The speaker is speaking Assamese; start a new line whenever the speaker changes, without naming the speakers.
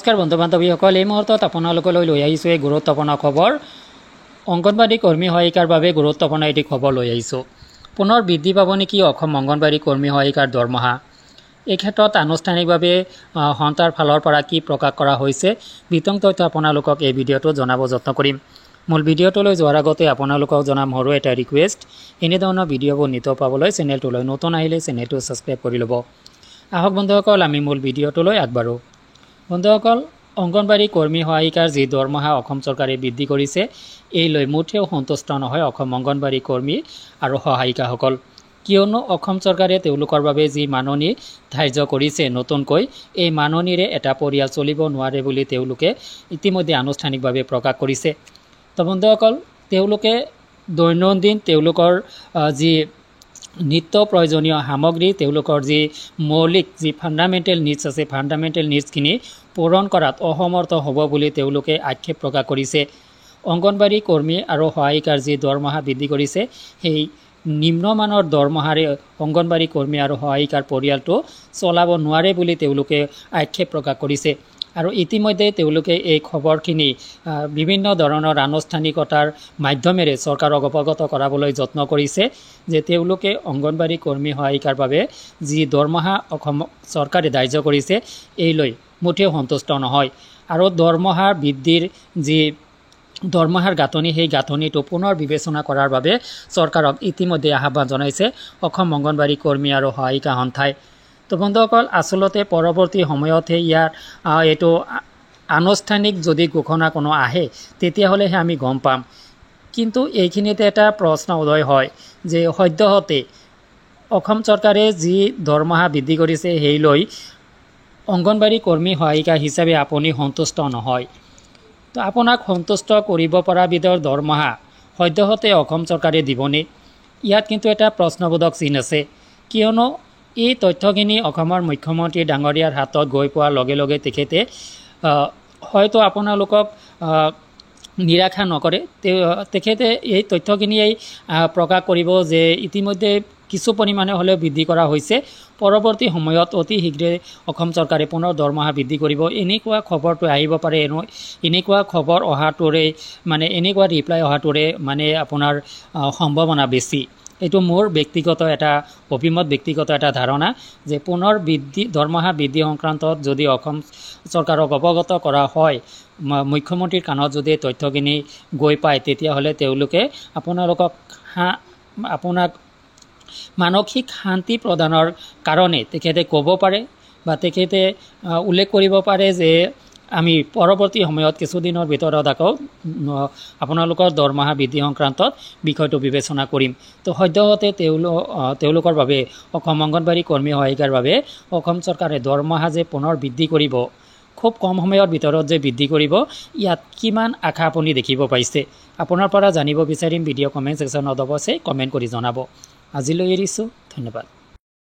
নমস্কাৰ বন্ধু বান্ধৱীসকল, এই মুহূৰ্তত আপোনালোকলৈ লৈ আহিছোঁ এই গুৰুত্বপূৰ্ণ খবৰ। অংগনবাড়ী কৰ্মী সহায়িকাৰ বাবে গুৰুত্বপূৰ্ণ এটি খবৰ লৈ আহিছোঁ। পুনৰ বৃদ্ধি পাব নেকি অসম অংগনবাড়ী কৰ্মী সহায়িকাৰ দৰমহা? এই ক্ষেত্ৰত আনুষ্ঠানিকভাৱে সন্থাৰ ফালৰ পৰা কি প্ৰকাশ কৰা হৈছে, বিতং তথ্য আপোনালোকক এই ভিডিঅ'টো জনাব যত্ন কৰিম। মূল ভিডিঅ'টোলৈ যোৱাৰ আগতে আপোনালোকক জনাম সৰু এটা ৰিকুৱেষ্ট, এনেধৰণৰ ভিডিঅ'বোৰ নিতৌ পাবলৈ চেনেলটোলৈ নতুন আহিলে চেনেলটো ছাবস্ক্ৰাইব কৰি ল'ব। আহক বন্ধুসকল, আমি মূল ভিডিঅ'টোলৈ আগবাঢ়োঁ। বন্ধুসকল, অংগনবাড়ী কৰ্মী সহায়িকাৰ যি দৰমহা অসম চৰকাৰে বৃদ্ধি কৰিছে, এই লৈ মুঠেও সন্তুষ্ট নহয় অসম অংগনবাড়ী কৰ্মী আৰু সহায়িকাসকল। কিয়নো অসম চৰকাৰে তেওঁলোকৰ বাবে যি মাননি ধাৰ্য কৰিছে নতুনকৈ, এই মাননিৰে এটা পৰিয়াল চলিব নোৱাৰে বুলি তেওঁলোকে ইতিমধ্যে আনুষ্ঠানিকভাৱে প্ৰকাশ কৰিছে। তো বন্ধুসকল, তেওঁলোকে দৈনন্দিন তেওঁলোকৰ যি নিত্য প্ৰয়োজনীয় সামগ্ৰী, তেওঁলোকৰ যি মৌলিক যি ফাণ্ডামেণ্টেল নিডছ আছে, ফাণ্ডামেণ্টেল নিডছখিনি পূৰণ কৰাত অসমৰ্থ হ'ব বুলি তেওঁলোকে আক্ষেপ প্ৰকাশ কৰিছে। অংগনবাড়ী কৰ্মী আৰু সহায়িকাৰ যি দৰমহা বৃদ্ধি কৰিছে, সেই নিম্নমানৰ দৰমহাৰে অংগনবাড়ী কৰ্মী আৰু সহায়িকাৰ পৰিয়ালটো চলাব নোৱাৰে বুলি তেওঁলোকে আক্ষেপ প্ৰকাশ কৰিছে। আৰু ইতিমধ্যে তেওঁলোকে এই খবৰখিনি বিভিন্ন ধৰণৰ আনুষ্ঠানিকতাৰ মাধ্যমেৰে চৰকাৰক অৱগত কৰাবলৈ যত্ন কৰিছে যে তেওঁলোকে অংগনবাড়ী কৰ্মী সহায়িকাৰ বাবে যি দৰমহা অসম চৰকাৰে ধাৰ্য কৰিছে, এই লৈ মুঠেও সন্তুষ্ট নহয়। আৰু দৰমহা বৃদ্ধিৰ যি দৰমহাৰ গাঁথনি, সেই গাঁথনিটো পুনৰ বিবেচনা কৰাৰ বাবে চৰকাৰক ইতিমধ্যে আহ্বান জনাইছে অসম অংগনবাড়ী কৰ্মী আৰু সহায়িকা সন্থাই। তো বন্ধুসকল, আচলতে পৰৱৰ্তী সময়তহে ইয়াৰ এইটো আনুষ্ঠানিক যদি ঘোষণা কোনো আহে, তেতিয়াহ'লেহে আমি গম পাম। কিন্তু এইখিনিতে এটা প্ৰশ্ন উদয় হয় যে সদ্যহতে অসম চৰকাৰে যি দৰমহা বৃদ্ধি কৰিছে, সেই লৈ অংগনবাড়ী কৰ্মী সহায়িকা হিচাপে আপুনি সন্তুষ্ট নহয়। তো আপোনাক সন্তুষ্ট কৰিব পৰা বিধৰ দৰমহা সদ্যহতে অসম চৰকাৰে দিবনে? ইয়াত কিন্তু এটা প্ৰশ্নবোধক চিন আছে। কিয়নো এই তথ্যখিনি অসমৰ মুখ্যমন্ত্ৰী ডাঙৰীয়াৰ হাতত গৈ পোৱাৰ লগে লগে তেখেতে হয়তো আপোনালোকক নিৰাশা নকৰে। তেখেতে এই তথ্যখিনিয়েই প্ৰকাশ কৰিব যে ইতিমধ্যে কিছু পৰিমাণে হ'লেও বৃদ্ধি কৰা হৈছে, পৰৱৰ্তী সময়ত অতি শীঘ্ৰে অসম চৰকাৰে পুনৰ দৰমহা বৃদ্ধি কৰিব, এনেকুৱা খবৰটো আহিব পাৰে। এনেকুৱা খবৰ অহাটোৰে এনেকুৱা ৰিপ্লাই অহাটোৰে আপোনাৰ সম্ভাৱনা বেছি। এইটো মোৰ ব্যক্তিগত এটা অভিমত, ব্যক্তিগত এটা ধাৰণা যে পুনৰ দৰমহা বৃদ্ধি সংক্ৰান্তত যদি অসম চৰকাৰক অৱগত কৰা হয়, মুখ্যমন্ত্ৰীৰ কাণত যদি তথ্যখিনি গৈ পায়, তেতিয়াহ'লে তেওঁলোকে আপোনাক মানসিক শান্তি প্ৰদানৰ কাৰণে তেখেতে ক'ব পাৰে বা তেখেতে উল্লেখ কৰিব পাৰে যে আমি পৰৱৰ্তী সময়ত কিছুদিনৰ ভিতৰত আকৌ আপোনালোকৰ দৰমহা বৃদ্ধি সংক্ৰান্তত বিষয়টো বিবেচনা কৰিম। তো সদ্যহতে তেওঁলোকৰ বাবে অসম অংগনবাড়ী কৰ্মী সহায়িকাৰ বাবে অসম চৰকাৰে দৰমহা যে পুনৰ বৃদ্ধি কৰিব, খুব কম সময়ৰ ভিতৰত যে বৃদ্ধি কৰিব, ইয়াত কিমান আশা আপুনি দেখিব পাইছে? আপোনাৰ পৰা জানিব বিচাৰিম। ভিডিঅ' কমেণ্ট ছেকশ্যনত অৱশ্যেই কমেণ্ট কৰি জনাব। আজিলৈ এৰিছোঁ, ধন্যবাদ।